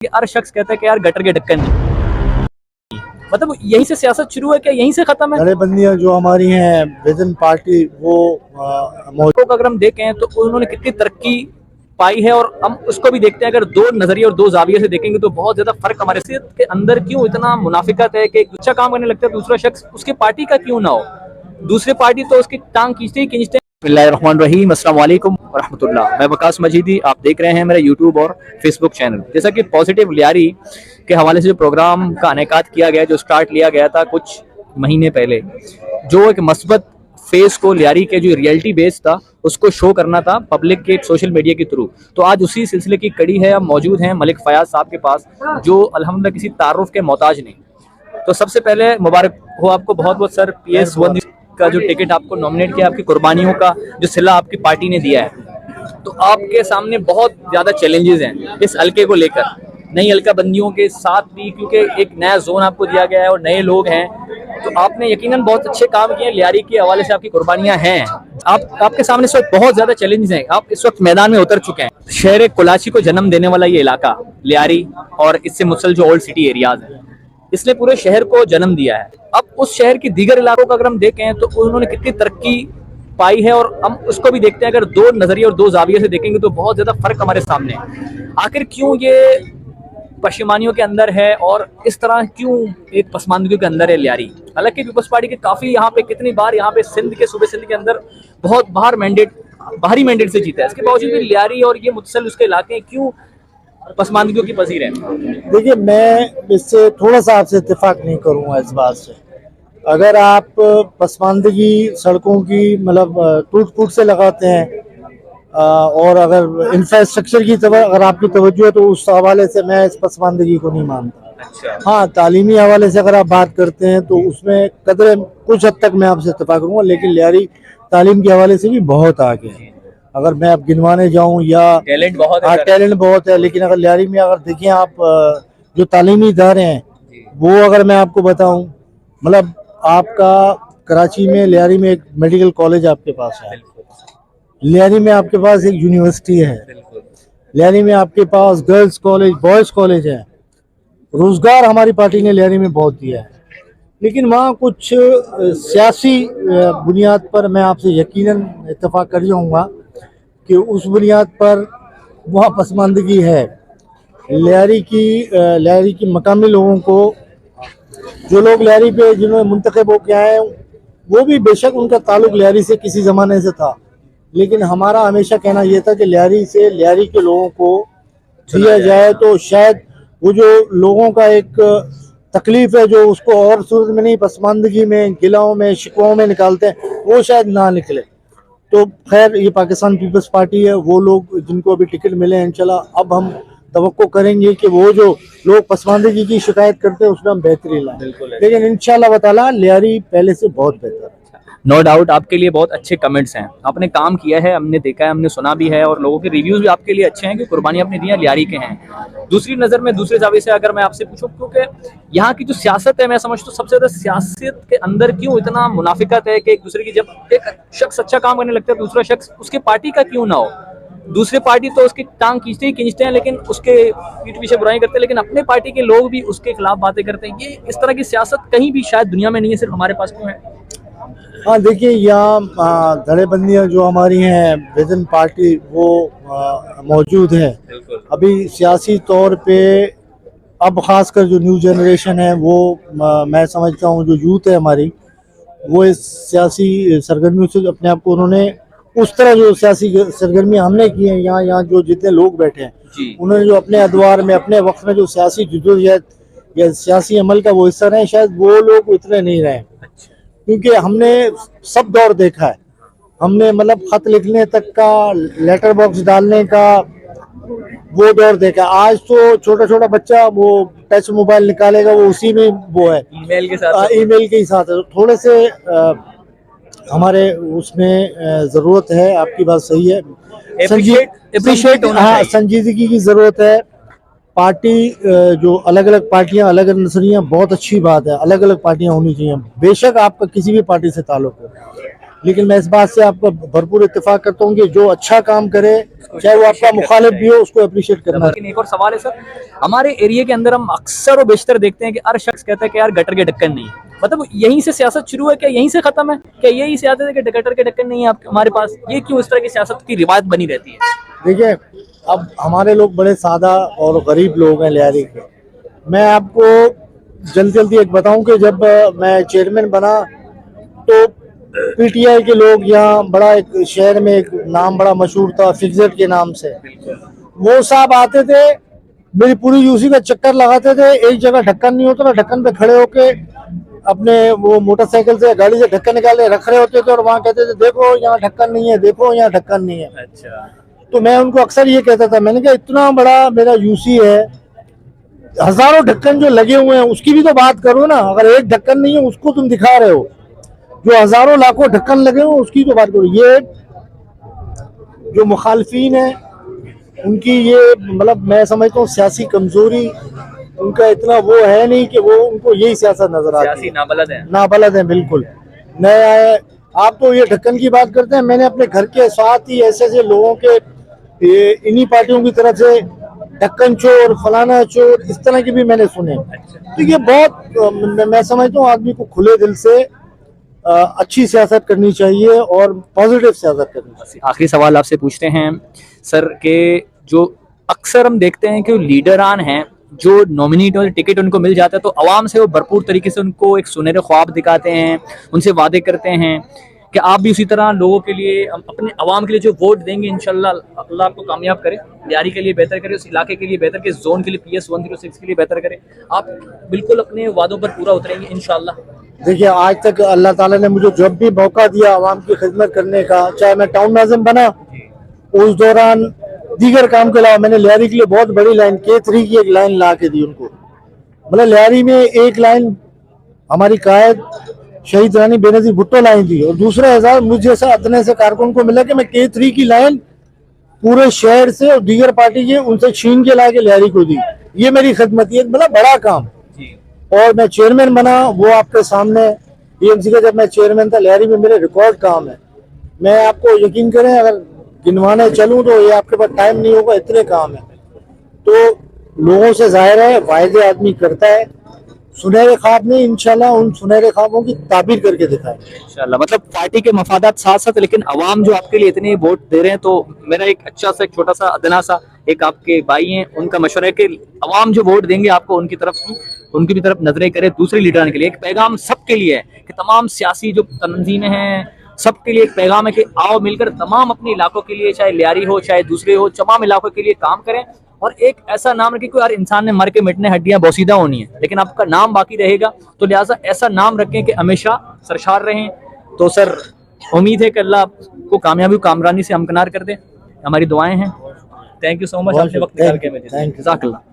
हर शख्स कहता है कि यार गटर के ढक्कन नहीं। मतलब यहीं से सियासत शुरू है क्या, यहीं से खत्म है? जड़ेबंदियां जो हमारी हैं विजन पार्टी वो को अगर हम देखें तो उन्होंने कितनी तरक्की पाई है, और हम उसको भी देखते हैं। अगर दो नजरिए और दो जाविये से देखेंगे तो बहुत ज्यादा फर्क हमारे सियासत के अंदर क्यों इतना मुनाफिकत है कि एक अच्छा काम करने लगता है दूसरा शख्स उसके पार्टी का क्यों ना हो, दूसरी पार्टी तो उसकी टांग खींचते ही खींचते। बिस्मिल्लाहिर्रहमानिर्रहीम, अस्सलाम वालेकुम वरहमतुल्लाह। मैं वकास मजीदी, आप देख रहे हैं मेरा यूट्यूब और फेसबुक चैनल। जैसा कि पॉजिटिव लियारी के हवाले से जो प्रोग्राम का इनेकाद किया गया, जो स्टार्ट लिया गया था कुछ महीने पहले, जो एक मस्बत फेस को लियारी के जो रियलिटी बेस था उसको शो करना था पब्लिक के सोशल मीडिया के थ्रू, तो आज उसी सिलसिले की कड़ी है। हम मौजूद हैं मलिक फयाज साहब के पास, जो अल्हम्दुलिल्लाह किसी तारुफ के मोहताज नहीं। तो सबसे पहले मुबारक हो आपको बहुत बहुत सर, PS1 का जो टिकट आपको नॉमिनेट किया, आपकी कुर्बानियों का जो सिला आपकी पार्टी ने दिया है। तो आपके सामने बहुत ज्यादा चैलेंजेस हैं इस हल्के को लेकर, नई हल्का बंदियों के साथ भी, क्योंकि एक नया जोन आपको दिया गया है और नए लोग हैं। तो आपने यकीनन बहुत अच्छे काम किए, लियारी के हवाले से आपकी कुर्बानियां हैं। आपके सामने इस वक्त बहुत ज्यादा चैलेंजेस हैं, आप इस वक्त मैदान में उतर चुके हैं। शहर कुलाची को जन्म देने वाला ये इलाका लियारी और इससे मुसल जो ओल्ड सिटी एरियाज है, इसने पूरे शहर को जन्म दिया है। अब उस शहर की दीगर इलाकों का अगर हम देखें तो उन्होंने कितनी तरक्की पाई है, और हम उसको भी देखते हैं। अगर दो नजरिए और दो जाविये से देखेंगे तो बहुत ज्यादा फर्क हमारे सामने है। आखिर क्यों ये पशेमानियों के अंदर है और इस तरह क्यों एक पसमानदगी के अंदर है लियारी? हालांकि पीपल्स पार्टी के काफी यहाँ पे कितनी बार यहाँ पे सिंध के सूबे सिंध के अंदर बहुत बाहरी मैंडेट से जीता है, इसके बावजूद भी लियारी और ये मुतसल उसके इलाके क्यों पसमानदगियों की पसीर है? देखिए, मैं इससे थोड़ा सा आपसे इत्तेफाक नहीं करूंगा इस बात से। अगर आप पसमानदगी सड़कों की मतलब टूट फूट से लगाते हैं और अगर इंफ्रास्ट्रक्चर की तरफ अगर आपकी तवज्जो है तो उस हवाले से मैं इस पसमानदगी को नहीं मानता। अच्छा। हाँ, तालीमी हवाले से अगर आप बात करते हैं तो उसमें कदर कुछ हद तक मैं आपसे इत्तेफाक करूंगा, लेकिन लियारी तालीम के हवाले से भी बहुत आगे है। अगर मैं अब गिनवाने जाऊं या टैलेंट बहुत है। हाँ, टैलेंट बहुत है, लेकिन अगर लियारी में अगर देखिए आप जो तालीमी इदारे हैं वो अगर मैं आपको बताऊं, मतलब आपका कराची में लियारी में एक मेडिकल कॉलेज आपके पास है, लियारी में आपके पास एक यूनिवर्सिटी है, लियारी में आपके पास गर्ल्स कॉलेज बॉयज कॉलेज है। रोजगार हमारी पार्टी ने लियारी में बहुत दिया है, लेकिन वहाँ कुछ सियासी बुनियाद पर मैं आपसे यकीनन इत्तेफाक कर जाऊँगा कि उस बुनियाद पर वहाँ पसमानदगी है। लियारी की मकामी लोगों को, जो लोग लियारी पे जिन्होंने मुंतखब होके आए वो भी बेशक उनका ताल्लुक लियारी से किसी ज़माने से था, लेकिन हमारा हमेशा कहना यह था कि लियारी से लियारी के लोगों को दिया जाए तो शायद वो जो लोगों का एक तकलीफ है जो उसको और सूरत में नहीं, पसमानदगी में, गिलाओं में, शिकवाओं में निकालते हैं, वो शायद ना निकले। तो खैर, ये पाकिस्तान पीपल्स पार्टी है, वो लोग जिनको अभी टिकट मिले हैं इंशाल्लाह अब हम तवक्को करेंगे कि वो जो लोग पसमानदगी की शिकायत करते हैं उसमें हम बेहतरी लाएं। लेकिन इंशाल्लाह ताला लियारी पहले से बहुत बेहतर है। नो डाउट आपके लिए बहुत अच्छे कमेंट्स हैं, आपने काम किया है, हमने देखा है, हमने सुना भी है, और लोगों के रिव्यूज भी आपके लिए अच्छे हैं कि कुर्बानी आपने दी है, लियारी के हैं। दूसरी नज़र में, दूसरे जावे से अगर मैं आपसे पूछूं, क्योंकि यहाँ की जो सियासत है, मैं समझता हूँ सबसे ज़्यादा सियासत के अंदर क्यों इतना मुनाफिकत है कि एक दूसरे की, जब एक शख्स अच्छा काम करने लगता है दूसरा शख्स उसके पार्टी का क्यों ना हो, दूसरी पार्टी तो उसकी टांग खींचते ही खींचते हैं, लेकिन उसके पीठ पीछे बुराई करते हैं, लेकिन अपने पार्टी के लोग भी उसके खिलाफ बातें करते हैं। ये इस तरह की सियासत कहीं भी शायद दुनिया में नहीं है, सिर्फ हमारे पास क्यों है? हाँ, देखिए, यहाँ धड़ेबंदियाँ जो हमारी हैं विजन पार्टी वो मौजूद है। अभी सियासी तौर पे अब ख़ासकर जो न्यू जनरेशन है वो मैं समझता हूँ जो यूथ है हमारी, वो इस सियासी सरगर्मियों से अपने आप को उन्होंने उस तरह जो सियासी सरगर्मियाँ हमने की हैं, यहाँ जो जितने लोग बैठे हैं उन्होंने जो अपने अदवार में अपने वक्त में जो सियासी जद्दोजहद या सियासी अमल का वो हिस्सा रहे, शायद वो लोग उतने नहीं रहे। क्योंकि हमने सब दौर देखा है, हमने मतलब खत लिखने तक का, लेटर बॉक्स डालने का वो दौर देखा। आज तो छोटा छोटा बच्चा वो टच मोबाइल निकालेगा, वो उसी में वो है, ईमेल के ही साथ है। तो थोड़े से हमारे उसमें ज़रूरत है, आपकी बात सही है, संजीदगी की ज़रूरत है। पार्टी जो अलग अलग पार्टियां, अलग अलग नजरियां, बहुत अच्छी बात है, अलग अलग पार्टियां होनी चाहिए, बेशक आपका किसी भी पार्टी से ताल्लुक हो, लेकिन मैं इस बात से आपका भरपूर इत्तेफाक करता हूँ कि जो अच्छा काम करे, चाहे वो आपका मुखालिफ भी हो, उसको अप्रिशिएट करना। लेकिन एक और सवाल है सर, हमारे एरिया के अंदर हम अक्सर और बेशतर देखते हैं कि हर शख्स कहता है कि यार गटर के ढक्कन नहीं है। मतलब यहीं से सियासत शुरू है क्या, यहीं से खत्म है क्या? यही सियासत है कि गटर के ढक्कन नहीं है आपके हमारे पास? ये क्यों इस तरह की सियासत की रिवायत बनी रहती है? देखिए, अब हमारे लोग बड़े सादा और गरीब लोग हैं लियारी के। मैं आपको जल्दी जल्दी एक बताऊं कि जब मैं चेयरमैन बना तो पीटीआई के लोग यहाँ बड़ा एक शहर में एक नाम बड़ा मशहूर था फिक्सेट के नाम से, वो साहब आते थे, मेरी पूरी यूसी का चक्कर लगाते थे। एक जगह ढक्कन नहीं होता ना, ढक्कन पे खड़े होके अपने वो मोटरसाइकिल से गाड़ी से ढक्कन निकाले रख रहे होते थे और वहाँ कहते थे देखो यहाँ ढक्कन नहीं है, देखो यहाँ ढक्कन नहीं है। अच्छा, तो मैं उनको अक्सर ये कहता था, मैंने कहा इतना बड़ा मेरा यूसी है, हजारों ढक्कन जो लगे हुए हैं उसकी भी तो बात करो ना। अगर एक ढक्कन नहीं है उसको तुम दिखा रहे हो, जो हजारों लाखों ढक्कन लगे हुए उसकी तो बात करो। ये जो मुखालफीन है उनकी ये मतलब मैं समझता हूँ सियासी कमजोरी, उनका इतना वो है नहीं कि वो उनको यही सियासत नजर आती है। सियासी नाबलद है। नाबलद है बिल्कुल। नए आए आप तो ये ढक्कन की बात करते हैं, मैंने अपने घर के साथ ही ऐसे ऐसे लोगों के इन्हीं पार्टियों की तरफ से ढक्कन चोर, फलाना चोर, इस तरह की भी मैंने सुने। तो ये बहुत मैं समझता हूँ आदमी को खुले दिल से अच्छी सियासत करनी चाहिए और पॉजिटिव सियासत करनी चाहिए। आखिरी सवाल आपसे पूछते हैं सर के जो अक्सर हम देखते हैं कि लीडरान हैं जो नॉमिनेट और टिकट उनको मिल जाता है तो अवाम से वो भरपूर तरीके से उनको एक सुनहरे ख्वाब दिखाते हैं, उनसे वादे करते हैं कि आप भी उसी तरह लोगों के लिए अपने अवाम के लिए जो वोट देंगे इंशाल्लाह अल्लाह आपको कामयाब करे, लियारी के लिए बेहतर करे, उस इलाके के लिए बेहतर करे, जोन के लिए PS 106 के लिए बेहतर करे। आप बिल्कुल अपने वादों पर पूरा उतरेंगे इंशाल्लाह? देखिए, आज तक अल्लाह ताला ने मुझे जब भी मौका दिया आवाम की खिदमत करने का, चाहे मैं टाउन नाज़िम बना उस दौरान दीगर काम के अलावा मैंने लियारी के लिए बहुत बड़ी लाइन K3 की एक लाइन ला के दी उनको। मतलब लियारी में एक लाइन हमारी कायद शहीद रानी बेनजीर भुट्टो लाइन थी और दूसरा एजाज मुझ जैसा अदने से कारकुन को मिला कि मैं K3 की लाइन पूरे शहर से और दीगर पार्टी के उनसे छीन के ला के लियारी को दी। ये मेरी खिदमत, ये मतलब बड़ा काम। और मैं चेयरमैन बना, वो आपके सामने टीएमसी का जब मैं चेयरमैन था लियारी में मेरे रिकॉर्ड काम है। मैं आपको यकीन करें अगर गिनवाने चलूं तो ये आपके पास टाइम नहीं होगा, इतने काम है। तो लोगों से जाहिर है वायदे आदमी करता है, सुनहरे ख्वाब नहीं, इंशाल्लाह उन सुनहरे ख्वाबों की ताबीर करके दिखाएंगे इंशाल्लाह। मतलब पार्टी के मफादात साथ साथ लेकिन अवाम जो आपके लिए इतने वोट दे रहे हैं, तो मेरा एक अच्छा सा एक छोटा सा अदना सा एक आपके भाई हैं उनका मशवरा है कि अवाम जो वोट देंगे आपको उनकी भी तरफ नजरें करे दूसरे लीडर के लिए। एक पैगाम सबके लिए है कि तमाम सियासी जो तंजीमें हैं सबके लिए एक पैगाम है कि आओ मिलकर तमाम अपने इलाकों के लिए, चाहे लियारी हो चाहे दूसरे हो, तमाम इलाकों के लिए काम करें और एक ऐसा नाम रखें कि हर इंसान ने मर के मिटने हड्डियां बोसीदा होनी है लेकिन आपका नाम बाकी रहेगा, तो लिहाजा ऐसा नाम रखें कि हमेशा सरशार रहें। तो सर उम्मीद है कि अल्लाह आपको कामयाबी कामरानी से हमकिनार कर दे, हमारी दुआएं हैं। थैंक यू सो मच, आपने वक्त निकाल के। Thank you. जज़ाकल्लाह।